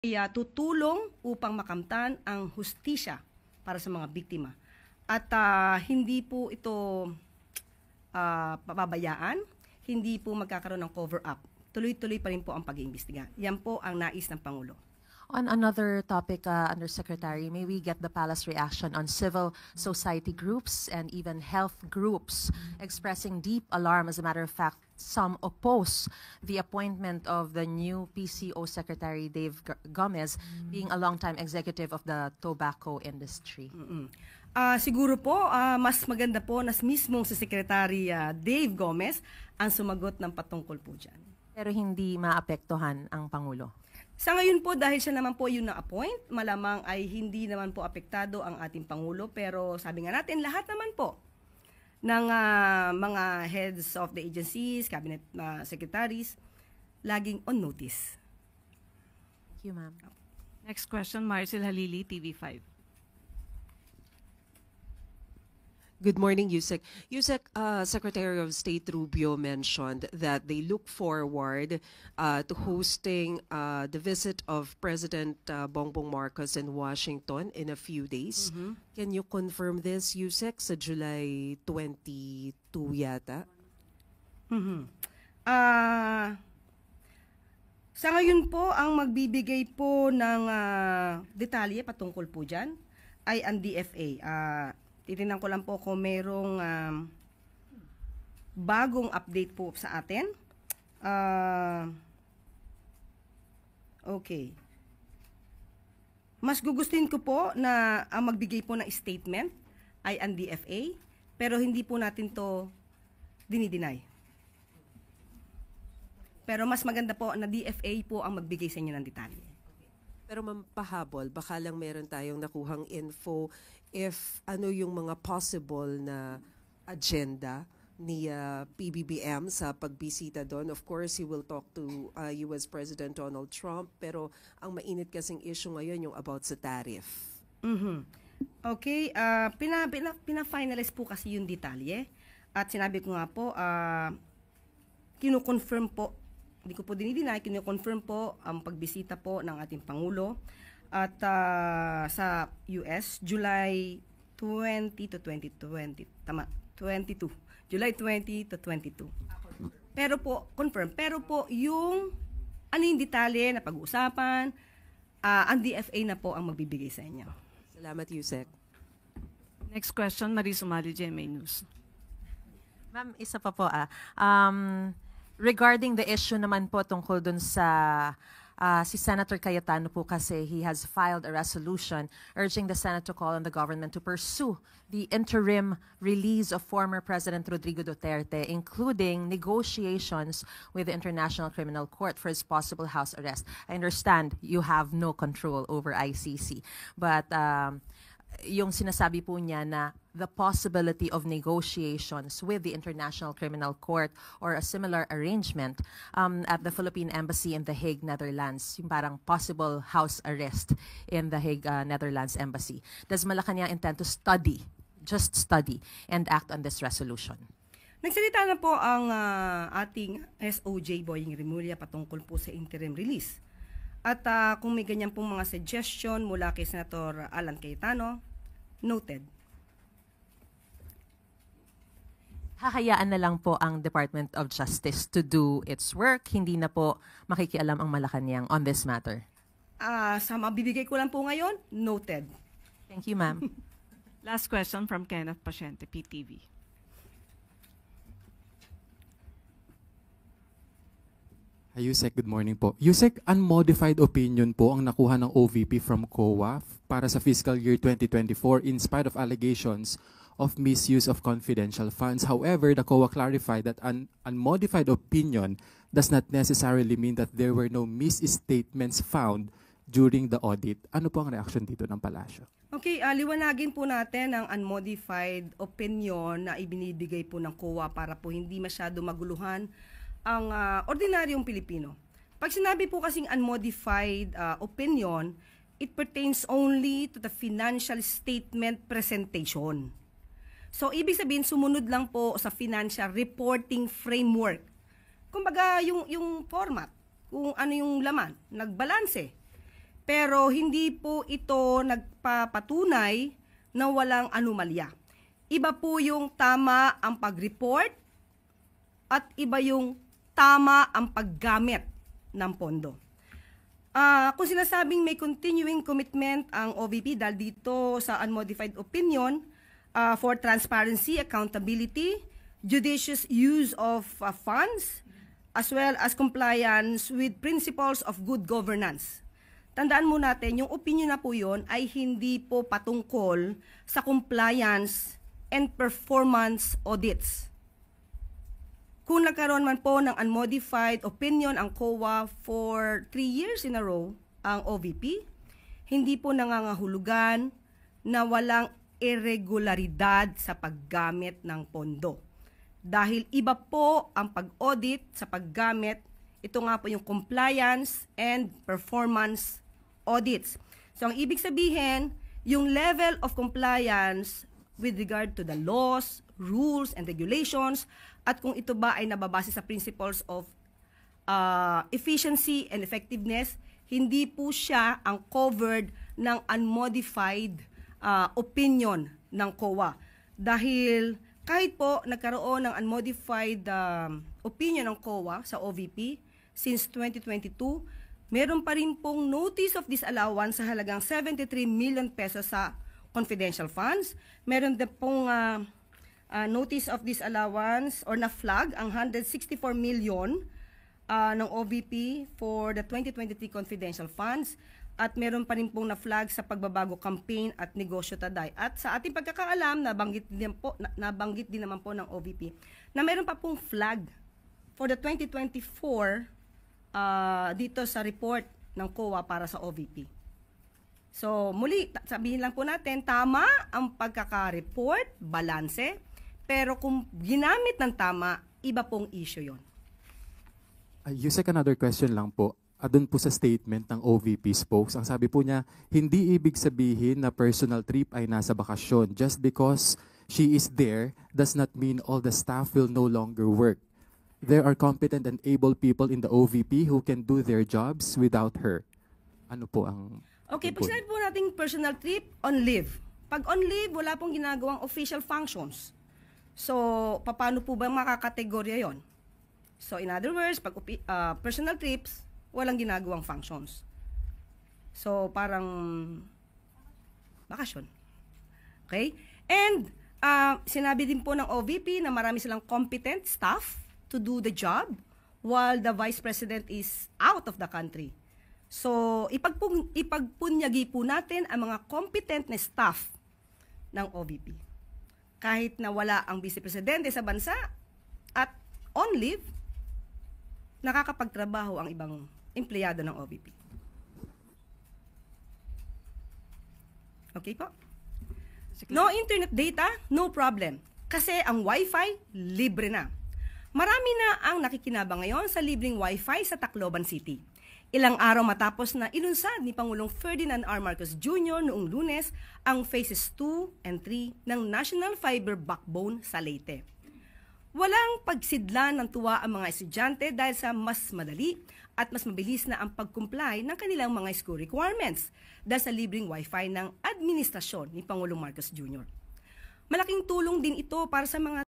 ay tutulong upang makamtan ang hustisya para sa mga biktima. At hindi po ito pababayaan, hindi po magkakaroon ng cover-up. Tuloy-tuloy pa rin po ang pag-iimbestiga. Yan po ang nais ng Pangulo. On another topic, Undersecretary, may we get the Palace reaction on civil society groups and even health groups expressing deep alarm? As a matter of fact, some oppose the appointment of the new PCO Secretary Dave Gomez, being a longtime executive of the tobacco industry. Siguro po, mas maganda po na mismong si Secretary Dave Gomez ang sumagot ng patungkol po dyan. Pero hindi maapektuhan ang Pangulo. Sa ngayon po, dahil siya naman po yung na-appoint, malamang ay hindi naman po apektado ang ating Pangulo. Pero sabi nga natin, lahat naman po ng mga heads of the agencies, cabinet secretaries, laging on notice. Thank you, ma'am. Next question, Maricel Halili, TV5. Good morning, Yusek. Yusek, Secretary of State Rubio mentioned that they look forward to hosting the visit of President Bongbong Marcos in Washington in a few days. Can you confirm this, Yusek, sa July 22 yata? Sa ngayon po, ang magbibigay po ng detalye patungkol po dyan ay ang DFA. Titingnan ko lang po kung merong bagong update po sa atin. Okay. Mas gugustuhin ko po na ang magbigay po ng statement ay ang DFA, pero hindi po natin to dinideny. Pero mas maganda po na DFA po ang magbigay sa inyo ng detalye. Pero mampahabol, baka lang meron tayong nakuhang info if ano yung mga possible na agenda ni PBBM sa pagbisita doon. Of course, he will talk to US President Donald Trump, pero ang mainit kasing issue ngayon yung about sa tariff. Okay, pina-finalize po kasi yung detalye. At sinabi ko nga po, kino-confirm po, hindi ko po dinideny, kino-confirm po ang pagbisita po ng ating Pangulo at sa US, July 20 to 2020. Tama, 22. July 20 to 22. Pero po, confirm. Pero po, yung ano yung detalye na pag-uusapan, ang DFA na po ang magbibigay sa inyo. Salamat, Yusek. Next question, Marie Sumali, GMA News. Ma'am, isa pa po regarding the issue naman po tungkol dun sa si Senator Cayetano po kasi he has filed a resolution urging the Senate to call on the government to pursue the interim release of former President Rodrigo Duterte, including negotiations with the International Criminal Court for his possible house arrest. I understand you have no control over ICC, but yung sinasabi po niya na the possibility of negotiations with the International Criminal Court or a similar arrangement at the Philippine Embassy in The Hague, Netherlands, yung parang possible house arrest in The Hague, Netherlands Embassy. Does Malacanang intend to study, just study, and act on this resolution? Nagsalita na po ang ating SOJ Boying Rimulya patungkol po sa interim release. At kung may ganyan pong mga suggestion mula kay Senator Alan Cayetano, noted. Hahayaan na lang po ang Department of Justice to do its work. Hindi na po makikialam ang Malacanang on this matter. Sa mabibigay ko lang po ngayon, noted. Thank you, ma'am. Last question from Kenneth Paciente, PTV. Hi, Yusek. Good morning po. Yusek, unmodified opinion po ang nakuha ng OVP from COA para sa fiscal year 2024 in spite of allegations of misuse of confidential funds. However, the COA clarified that an unmodified opinion does not necessarily mean that there were no misstatements found during the audit. Ano po ang reaction dito ng Palasyo? Okay, liwanagin po natin ang unmodified opinion na ibinibigay po ng COA para po hindi masyado maguluhan ang ordinaryong Pilipino. Pag sinabi po kasing unmodified opinion, it pertains only to the financial statement presentation. So, ibig sabihin, sumunod lang po sa financial reporting framework. Kumbaga, yung format, kung ano yung laman, nagbalanse. Pero hindi po ito nagpapatunay na walang anomalya. Iba po yung tama ang pag-report at iba yung tama ang paggamit ng pondo. Kung sinasabing may continuing commitment ang OVP dahil dito sa unmodified opinion for transparency, accountability, judicious use of funds, as well as compliance with principles of good governance. Tandaan mo natin, yung opinion na po yun ay hindi po patungkol sa compliance and performance audits. Kung nagkaroon man po ng unmodified opinion ang COA for 3 years in a row, ang OVP, hindi po nangangahulugan na walang irregularidad sa paggamit ng pondo. Dahil iba po ang pag-audit sa paggamit, ito nga po yung compliance and performance audits. So ang ibig sabihin, yung level of compliance with regard to the laws, rules, and regulations, at kung ito ba ay nababase sa principles of efficiency and effectiveness, hindi po siya ang covered ng unmodified opinion ng COA. Dahil kahit po nagkaroon ng unmodified opinion ng COA sa OVP since 2022, meron pa rin pong notice of disallowance sa halagang 73 million pesos sa confidential funds. Meron din pong notice of disallowance or na-flag ang 164 million ng OVP for the 2023 confidential funds. At meron pa rin pong na-flag sa pagbabago campaign at negosyo taday. At sa ating pagkakaalam, nabanggit din naman po ng OVP na meron pa pong flag for the 2024 dito sa report ng COA para sa OVP. So muli, sabihin lang po natin, tama ang pagkaka-report, balanse, pero kung ginamit ng tama, iba pong issue yon. Yusek, another question lang po. Doon po sa statement ng OVP spokes, ang sabi po niya, hindi ibig sabihin na personal trip ay nasa bakasyon. Just because she is there does not mean all the staff will no longer work. There are competent and able people in the OVP who can do their jobs without her. Ano po ang... Okay, pag sinabi po natin personal trip, on leave. Pag on leave, wala pong ginagawang official functions. So, paano po ba makakategorya yon? So, in other words, pag personal trips, walang ginagawang functions. So, parang bakasyon. Okay? And, sinabi din po ng OVP na marami silang competent staff to do the job while the Vice President is out of the country. So, ipagpunyagi po natin ang mga competent na staff ng OVP. Kahit na wala ang Vice Presidente sa bansa at on leave, nakakapagtrabaho ang ibang empleyado ng OVP. Okay po? No internet data, no problem. Kasi ang Wi-Fi, libre na. Marami na ang nakikinabang ngayon sa libreng Wi-Fi sa Tacloban City. Ilang araw matapos na ilunsad ni Pangulong Ferdinand R. Marcos Jr. noong Lunes ang Phases 2 and 3 ng National Fiber Backbone sa Leyte. Walang pagsidlan ng tuwa ang mga estudyante dahil sa mas madali at mas mabilis na ang pag-comply ng kanilang mga school requirements dahil sa libreng Wi-Fi ng administrasyon ni Pangulong Marcos Jr. Malaking tulong din ito para sa mga